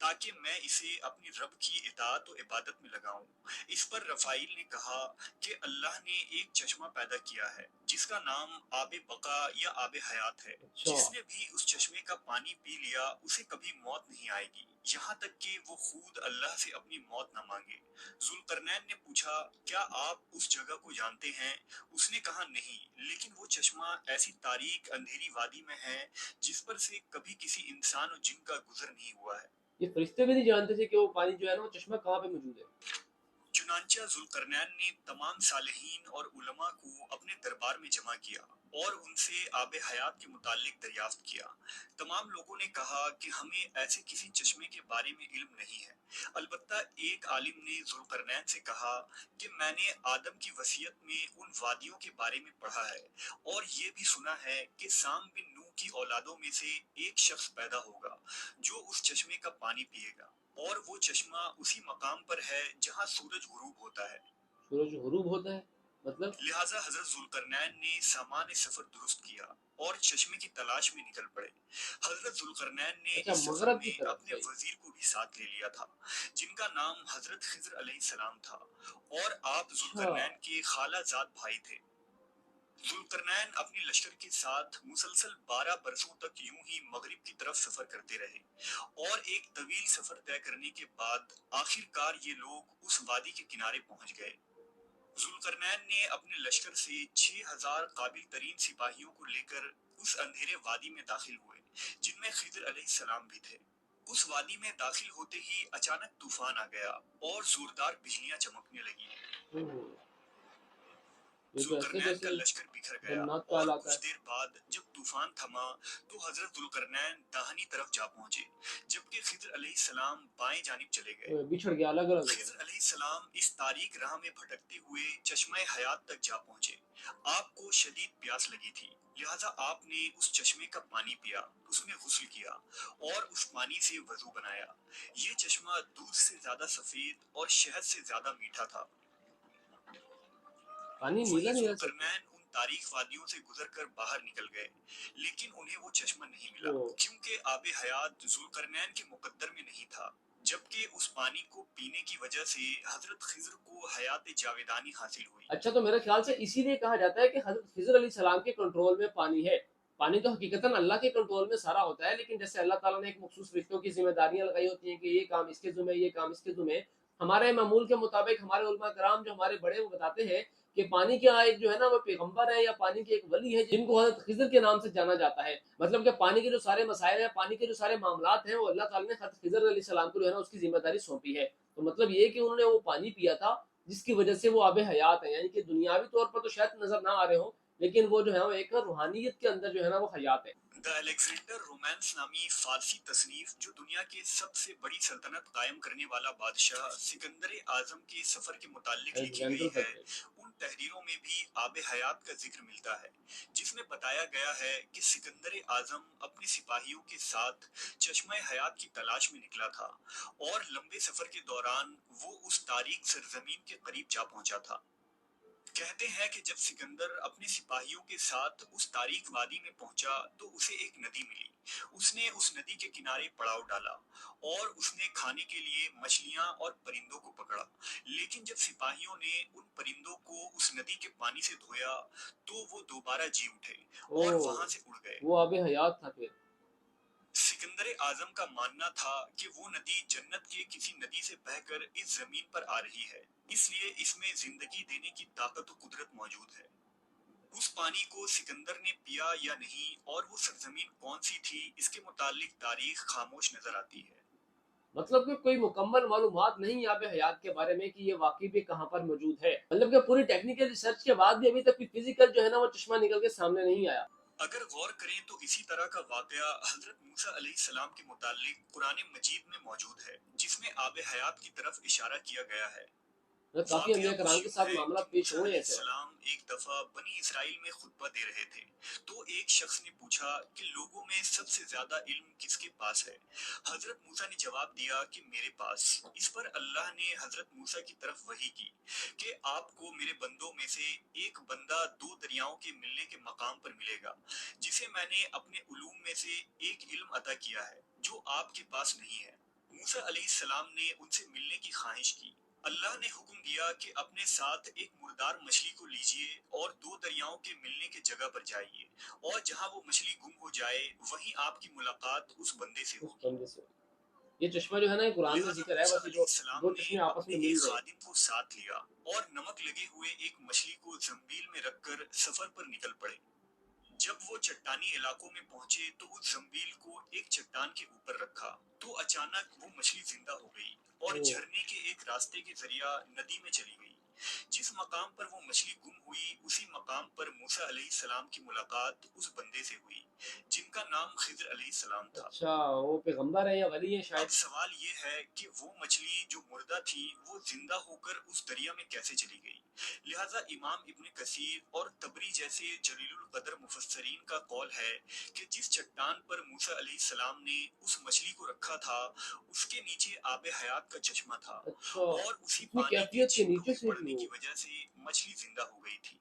تاکہ میں اسے اپنی رب کی اطاعت و عبادت میں لگاؤں۔ اس پر رفائیل نے کہا کہ اللہ نے ایک چشمہ پیدا کیا ہے جس کا نام آب بقا یا آب حیات ہے۔ اچھا، جس نے بھی اس چشمے کا پانی پی لیا اسے کبھی موت نہیں آئے گی، یہاں تک کہ وہ خود اللہ سے اپنی موت نہ مانگے۔ ذوالقرنین نے پوچھا، کیا آپ اس جگہ کو جانتے ہیں؟ اس نے کہا نہیں، لیکن وہ چشمہ ایسی تاریک اندھیری وادی میں ہے جس پر سے کبھی کسی انسان اور جن کا گزر نہیں ہوا ہے۔ یہ فرشتے بھی نہیں جانتے تھے کہ وہ پانی جو ہے نا وہ چشمہ کہاں پہ موجود ہے۔ چنانچہ ذوالقرنین نے تمام صالحین اور علماء کو اپنے دربار میں جمع کیا اور ان سے آب حیات کے متعلق دریافت کیا۔ تمام لوگوں نے کہا کہ ہمیں ایسے کسی چشمے کے بارے میں علم نہیں ہے، البتہ ایک عالم نے ذوالقرنین سے کہا کہ میں نے آدم کی وصیت میں ان وادیوں کے بارے میں پڑھا ہے اور یہ بھی سنا ہے کہ سام بن نوح کی اولادوں میں سے ایک شخص پیدا ہوگا جو اس چشمے کا پانی پیے گا، اور وہ چشمہ اسی مقام پر ہے جہاں سورج غروب ہوتا ہے۔ سورج غروب ہوتا ہے مطلب؟ لہٰذا حضرت ذوالقرنین نے سامان سفر درست کیا اور چشمے کی تلاش میں نکل پڑے۔ حضرت ذوالقرنین نے اچھا، اس سفر مغرب کی میں طرف، اپنے صحیح۔ وزیر کو بھی ساتھ لے لیا تھا جن کا نام حضرت خضر علیہ السلام تھا، اور آپ اچھا، ذوالقرنین کے خالہ زاد بھائی تھے۔ ذوالقرنین اپنے لشکر کے ساتھ مسلسل 12 برسوں تک یوں ہی مغرب کی طرف سفر کرتے رہے، اور ایک طویل سفر طے کرنے کے بعد آخر کار یہ لوگ اس وادی کے کنارے پہنچ گئے۔ ذوالقرنین نے اپنے لشکر سے 6000 قابل ترین سپاہیوں کو لے کر اس اندھیرے وادی میں داخل ہوئے جن میں خضر علیہ السلام بھی تھے۔ اس وادی میں داخل ہوتے ہی اچانک طوفان آ گیا اور زوردار بجلیاں چمکنے لگیں۔ اوہ، یہ تو ایسے ذوالقرنین کا جیسے لشکر بکھر گیا، جنات کا اور علاقہ کچھ ہے۔ دیر بعد جب طوفان تھما تو حضرت ذوالقرنین داہنی طرف جا پہنچے، جبکہ خضر علیہ السلام بائیں جانب چلے گئے۔ بچھڑ گیا، الگ الگ ہو گئے۔ خضر علیہ السلام اس تاریک راہ میں بھٹکتے ہوئے چشمہ حیات تک جا پہنچے۔ آپ کو شدید پیاس لگی تھی، لہٰذا آپ نے اس چشمے کا پانی پیا، اس میں غسل کیا اور اس پانی سے وضو بنایا۔ یہ چشمہ دودھ سے زیادہ سفید اور شہد سے زیادہ میٹھا تھا۔ پانی وہیں نیلا نہیں رہ سکتا۔ ذوالقرنین ان تاریخ وادیوں سے گزر کر باہر نکل گئے، لیکن انہیں وہ چشمہ نہیں ملا، اوہ، کیونکہ آب حیات ذوالقرنین کے مقدر میں نہیں تھا، جبکہ اس پانی کو پینے کی وجہ سے حضرت خضر کو حیات جاویدانی حاصل ہوئی۔ اچھا، تو میرے خیال سے اسی لیے کہا جاتا ہے کہ حضرت خضر علیہ السلام کے کنٹرول میں پانی ہے۔ پانی تو حقیقتاً اللہ کے کنٹرول میں سارا ہوتا ہے، لیکن جیسے اللہ تعالیٰ نے ایک مخصوص فرشتوں کی ذمہ داریاں لگائی ہوتی ہیں کہ یہ کام اس کے ذمہ، یہ کام اس کے ذمہ۔ ہمارے معمول کے مطابق ہمارے علماء کرام جو ہمارے بڑے وہ بتاتے ہیں کہ پانی کا ایک جو ہے نا وہ پیغمبر ہے یا پانی کے ایک ولی ہے جن کو حضرت خضر کے نام سے جانا جاتا ہے۔ مطلب کہ پانی کے جو سارے مسائل ہیں، پانی کے جو سارے معاملات ہیں، وہ اللہ تعالیٰ نے حضرت خضر علیہ السلام کو جو ہے نا اس کی ذمہ داری سونپی ہے۔ تو مطلب یہ کہ انہوں نے وہ پانی پیا تھا جس کی وجہ سے وہ آب حیات ہیں، یعنی کہ دنیاوی طور پر تو شاید نظر نہ آ رہے ہوں، لیکن وہ جو ہے وہ ایک روحانیت کے اندر جو ہے نا وہ حیات ہے۔ دا الیگزینڈر رومانس نامی فارسی تصنیف جو دنیا کے سب سے بڑی سلطنت قائم کرنے والا بادشاہ سکندر اعظم کے سفر کے متعلق لکھی گئی الیگزینڈر ہے، تک ہے۔ ان تحریروں میں بھی آب حیات کا ذکر ملتا ہے، جس میں بتایا گیا ہے کہ سکندر اعظم اپنے سپاہیوں کے ساتھ چشمہ حیات کی تلاش میں نکلا تھا، اور لمبے سفر کے دوران وہ اس تاریک سرزمین کے قریب جا پہنچا تھا۔ کہتے ہیں کہ جب سکندر اپنے سپاہیوں کے ساتھ اس تاریک وادی میں پہنچا تو اسے ایک ندی ملی۔ اس نے اس ندی کے کنارے پڑاؤ ڈالا اور اس نے کھانے کے لیے مچھلیاں اور پرندوں کو پکڑا، لیکن جب سپاہیوں نے ان پرندوں کو اس ندی کے پانی سے دھویا تو وہ دوبارہ جی اٹھے اور اوہ، وہاں سے اڑ گئے۔ وہ آب حیات تھا پھر۔ سکندر اعظم کا ماننا تھا کہ وہ ندی جنت کے کسی ندی سے بہہ کر اس زمین پر آ رہی ہے، اس لیے اس میں زندگی دینے کی طاقت و قدرت موجود ہے۔ اس پانی کو سکندر نے پیا یا نہیں اور وہ سرزمین کون سی تھی اس کے متعلق تاریخ خاموش نظر آتی ہے۔ مطلب کہ کوئی مکمل معلومات نہیں آب حیات کے بارے میں کہ یہ واقعی بھی کہاں پر موجود ہے، مطلب کہ پوری ٹیکنیکل ریسرچ کے بعد بھی ابھی تک کوئی فزیکل جو ہے نا وہ چشمہ نکل کے سامنے نہیں آیا۔ اگر غور کریں تو اسی طرح کا واقعہ حضرت موسیٰ علیہ السلام کے متعلق قرآن مجید میں موجود ہے، جس میں آب حیات کی طرف اشارہ کیا گیا ہے۔ کافی انبیاء واقعہ کرام کچھ کے یوں ساتھ ہے کہ معاملات پیش موسیٰ ہوئے علیہ ایسے۔ السلام ایک دفعہ بنی اسرائیل میں خطبہ دے رہے تھے، تو ایک شخص نے پوچھا کہ لوگوں میں سب سے زیادہ علم کس کے پاس ہے؟ حضرت موسیٰ نے جواب دیا کہ میرے پاس۔ اس پر اللہ نے حضرت موسیٰ کی طرف وحی کی کہ آپ کو میرے بندوں میں سے ایک بندہ 2 دریاؤں کے ملنے کے مقام پر ملے گا، جسے میں نے اپنے علوم میں سے ایک علم عطا کیا ہے جو آپ کے پاس نہیں ہے۔ موسیٰ علیہ السلام نے ان سے ملنے کی خواہش کی۔ اللہ نے حکم دیا کہ اپنے ساتھ ایک مردار مچھلی کو لیجئے اور 2 دریاؤں کے ملنے کی جگہ پر جائیے، اور جہاں وہ مچھلی گم ہو جائے وہیں آپ کی ملاقات اس بندے سے ہوگی۔ یہ چشمہ جو ہے نا، یہ قرآن میں لہٰذا ذکر ہے، موسیٰ بس یہ علیہ جو السلام 2 نے چشمے آپس اپنے میں ایک مل رہے ہیں۔ خادم کو ساتھ لیا اور نمک لگے ہوئے ایک مچھلی کو زنبیل میں رکھ کر سفر پر نکل پڑے۔ جب وہ چٹانی علاقوں میں پہنچے تو اس زنبیل کو ایک چٹان کے اوپر رکھا تو اچانک وہ مچھلی زندہ ہو گئی اور جھرنے کے ایک راستے کے ذریعہ ندی میں چلی گئی۔ جس مقام پر وہ مچھلی گم ہوئی اسی مقام پر موسیٰ علیہ السلام کی ملاقات اس بندے سے ہوئی جن کا نام خضر علیہ السلام تھا۔ اچھا، وہ پیغمبر ہے یا ولی ہے شاید؟ اب سوال یہ ہے کہ وہ مچھلی جو مردہ تھی وہ زندہ ہو کر اس دریا میں کیسے چلی گئی؟ لہٰذا امام ابن کثیر اور طبری جیسے جلیل القدر مفسرین کا قول ہے کہ جس چٹان پر موسیٰ علیہ السلام نے اس مچھلی کو رکھا تھا اس کے نیچے آب حیات کا چشمہ تھا، اور اسی پانی کے چھلکوں کے پڑنے کی وجہ سے مچھلی زندہ ہو گئی تھی۔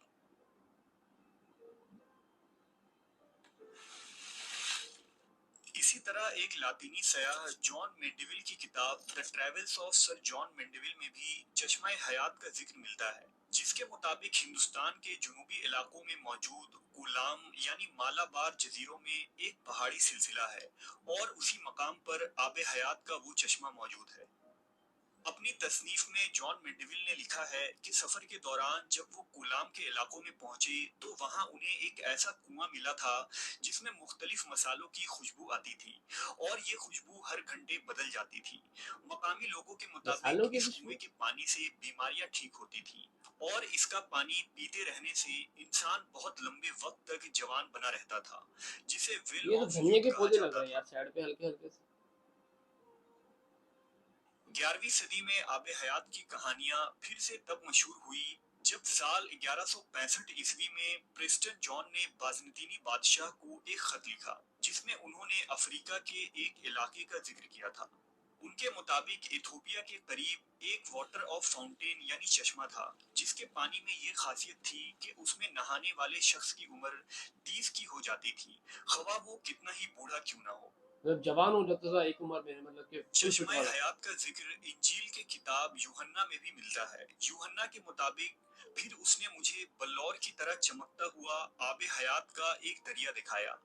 اسی طرح ایک لاطینی سیاح جان مینڈیول کی کتاب دی ٹریولز آف سر جان مینڈیول میں بھی چشمہ حیات کا ذکر ملتا ہے، جس کے مطابق ہندوستان کے جنوبی علاقوں میں موجود کولام یعنی مالابار جزیروں میں ایک پہاڑی سلسلہ ہے اور اسی مقام پر آب حیات کا وہ چشمہ موجود ہے۔ اپنی تصنیف میں جان مینڈیول نے لکھا ہے کہ سفر کے دوران جب وہ کولام کے علاقوں میں پہنچے تو وہاں انہیں ایک ایسا کنواں ملا تھا جس میں مختلف مسالوں کی خوشبو آتی تھی اور یہ خوشبو ہر گھنٹے بدل جاتی تھی۔ مقامی لوگوں کے مطابق اس کنویں کے پانی سے بیماریاں ٹھیک ہوتی تھیں اور اس کا پانی پیتے رہنے سے انسان بہت لمبے وقت تک جوان بنا رہتا تھا، جسے ویل آف یوتھ کہا جاتا تھا۔ 11ویں صدی میں آب حیات کی کہانیاں پھر سے تب مشہور ہوئی جب سال 1165 عیسوی میں پریسٹن جان نے بازنطینی بادشاہ کو ایک خط لکھا جس میں انہوں نے افریقہ کے ایک علاقے کا ذکر کیا تھا۔ ان کے مطابق ایتھوپیا کے قریب ایک واٹر آف فاؤنٹین یعنی چشمہ تھا جس کے پانی میں یہ خاصیت تھی کہ اس میں نہانے والے شخص کی عمر 30 کی ہو جاتی تھی، خواہ وہ کتنا ہی بوڑھا کیوں نہ ہو۔ جوان ہو جاتا تھا ایک عمر میں، مطلب کہ چشمہ حیات کا ذکر انجیل کے کتاب یوحنا میں بھی ملتا ہے۔ یوحنا کے مطابق پھر اس نے مجھے بلور کی طرح چمکتا ہوا آب حیات کا ایک دریا دکھایا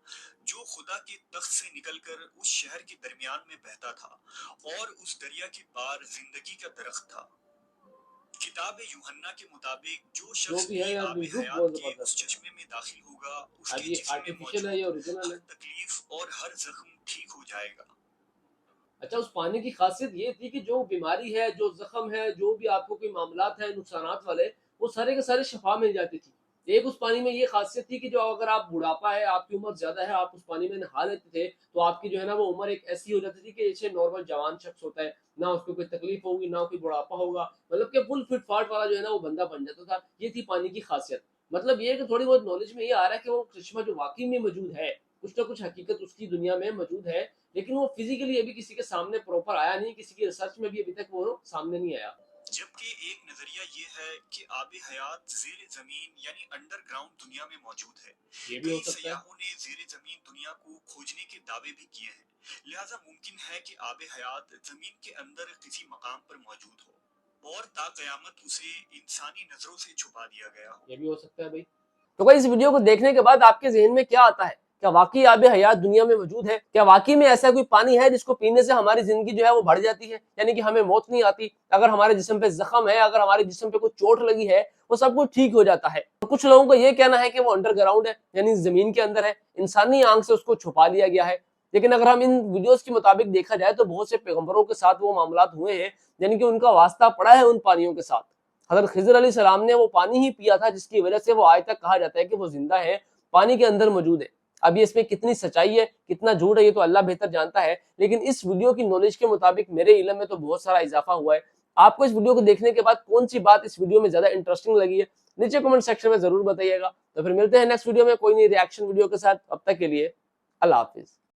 جو خدا کے تخت سے نکل کر اس شہر کے درمیان میں بہتا تھا، اور اس دریا کے پار زندگی کا درخت تھا۔ کتاب یوحنا کے مطابق جو شخص بھی آب حیات کے اس چشمے میں داخل ہوگا اس کے جسم میں موجود ہر تکلیف اور ہر زخم ٹھیک ہو جائے گا۔ اچھا، اس پانی کی خاصیت یہ تھی کہ جو بیماری ہے، جو زخم ہے، جو بھی آپ کو کوئی معاملات ہیں نقصانات والے، وہ سارے کے سارے شفا مل جاتی تھی۔ ایک اس پانی میں یہ خاصیت تھی کہ جو اگر آپ بڑھاپا ہے، آپ کی عمر زیادہ ہے، آپ اس پانی میں نہا لیتے تھے تو آپ کی جو ہے نا وہ عمر ایک ایسی ہو جاتی تھی کہ جیسے نارمل جوان شخص ہوتا ہے، نہ اس کو کوئی تکلیف ہوگی، نہ کوئی بڑھاپا ہوگا، مطلب کہ فل فٹ فاٹ والا جو ہے نا وہ بندہ بن جاتا تھا۔ یہ تھی پانی کی خاصیت۔ مطلب یہ کہ تھوڑی بہت نالج میں یہ آ رہا ہے کہ وہ چشمہ جو واقعی میں موجود ہے، کچھ نہ کچھ حقیقت اس کی دنیا میں موجود ہے، لیکن وہ فزیکلی ابھی کسی کے سامنے پروپر آیا نہیں، کسی کی ریسرچ میں بھی ابھی تک وہ سامنے نہیں آیا۔ جبکہ ایک نظریہ یہ ہے کہ آب حیات زیر زمین یعنی انڈر گراؤنڈ دنیا میں موجود ہے۔ کئی سیاحوں نے زیر زمین دنیا کو کھوجنے کے دعوے بھی کیے ہیں، لہٰذا ممکن ہے کہ آب حیات زمین کے اندر کسی مقام پر موجود ہو اور تا قیامت اسے انسانی نظروں سے چھپا دیا گیا ہو۔ یہ بھی ہو سکتا ہے بھائی۔ تو بھائی اس ویڈیو کو دیکھنے کے بعد آپ کے ذہن میں کیا آتا ہے؟ کیا واقعی آب حیات دنیا میں موجود ہے؟ کیا واقعی میں ایسا کوئی پانی ہے جس کو پینے سے ہماری زندگی جو ہے وہ بڑھ جاتی ہے، یعنی کہ ہمیں موت نہیں آتی؟ اگر ہمارے جسم پہ زخم ہے، اگر ہمارے جسم پہ کوئی چوٹ لگی ہے، وہ سب کچھ ٹھیک ہو جاتا ہے۔ کچھ لوگوں کا یہ کہنا ہے کہ وہ انڈر گراؤنڈ ہے، یعنی زمین کے اندر ہے، انسانی آنکھ سے اس کو چھپا لیا گیا ہے۔ لیکن اگر ہم ان ویڈیوز کے مطابق دیکھا جائے تو بہت سے پیغمبروں کے ساتھ وہ معاملات ہوئے ہیں، یعنی کہ ان کا واسطہ پڑا ہے ان پانیوں کے ساتھ۔ حضرت خضر علیہ السلام نے وہ پانی ہی پیا تھا جس کی وجہ سے وہ آج تک کہا جاتا ہے کہ وہ زندہ ہے، پانی کے اندر موجود ہے۔ ابھی اس میں کتنی سچائی ہے، کتنا جھوٹ ہے، یہ تو اللہ بہتر جانتا ہے، لیکن اس ویڈیو کی نالج کے مطابق میرے علم میں تو بہت سارا اضافہ ہوا ہے۔ آپ کو اس ویڈیو کو دیکھنے کے بعد کون سی بات اس ویڈیو میں زیادہ انٹرسٹنگ لگی ہے نیچے کمنٹ سیکشن میں ضرور بتائیے گا۔ تو پھر ملتے ہیں نیکسٹ ویڈیو میں کوئی نئی ریاکشن ویڈیو کے ساتھ، اب تک کے لیے اللہ حافظ۔